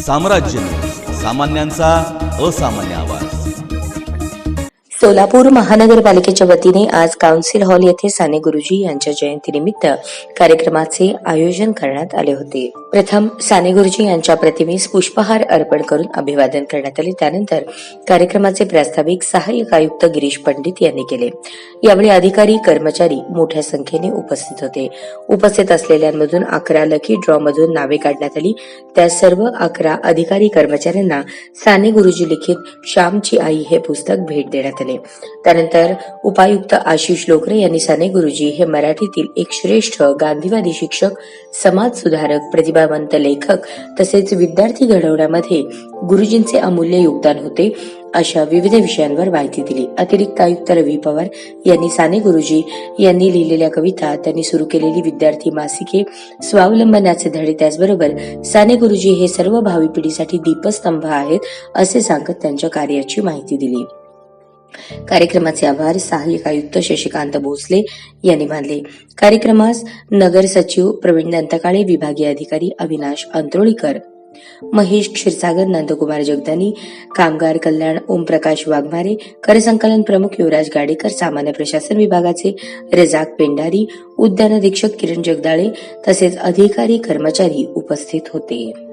साम्राज्य सामान्यांचा असामान्य आवाज। सोलापूर महानगरपालिकेच्या वतीने आज काउन्सिल हॉल येथे साने गुरुजी यांच्या जयंतीनिमित्त कार्यक्रमाचे आयोजन करण्यात आले होते। प्रथम साने गुरुजी यांच्या प्रतिमेस पुष्पहार अर्पण करून अभिवादन करण्यात आले। त्यानंतर कार्यक्रमाचे प्रास्ताविक सहाय्यक आयुक्त गिरीश पंडित यांनी केले। यावेळी अधिकारी कर्मचारी मोठ्या संख्येने उपस्थित होते। उपस्थित असलेल्यांमधून 11 लकी ड्रॉ मधून नावे काढण्यात आली। त्या सर्व 11 अधिकारी कर्मचाऱ्यांना साने गुरुजी लिखित श्यामची आई हे पुस्तक भेट देण्यात आले। त्यानंतर उपायुक्त आशिष लोकरे यांनी साने गुरुजी हे मराठीतील एक श्रेष्ठ गांधीवादी शिक्षक, समाज सुधारक, प्रतिभावंत लेखक तसेच विद्यार्थी घडवण्यामध्ये गुरुजींचे अमूल्य योगदान होते अशा विविध विषयांवर माहिती दिली। अतिरिक्त आयुक्त रवी पवार यांनी साने गुरुजी यांनी लिहिलेल्या कविता, त्यांनी सुरू केलेली विद्यार्थी मासिके, स्वावलंबनाचे धडे, त्याचबरोबर साने गुरुजी हे सर्व भावी पिढीसाठी दीपस्तंभ आहेत असे सांगत त्यांच्या कार्याची माहिती दिली। कार्यक्रमाचे आभार सहाय्यक आयुक्त शशिकांत भोसले यांनी मानले। कार्यक्रमास नगर सचिव प्रवीण दंतकाळे, विभागीय अधिकारी अविनाश अंत्रोळीकर, महेश क्षीरसागर, नंदकुमार जगदानी, कामगार कल्याण ओमप्रकाश वाघमारे, कर संकलन प्रमुख युवराज गाडेकर, सामान्य प्रशासन विभागाचे रजाक पेंडारी, उद्यान अधीक्षक किरण जगदाळे तसेच अधिकारी कर्मचारी उपस्थित होते।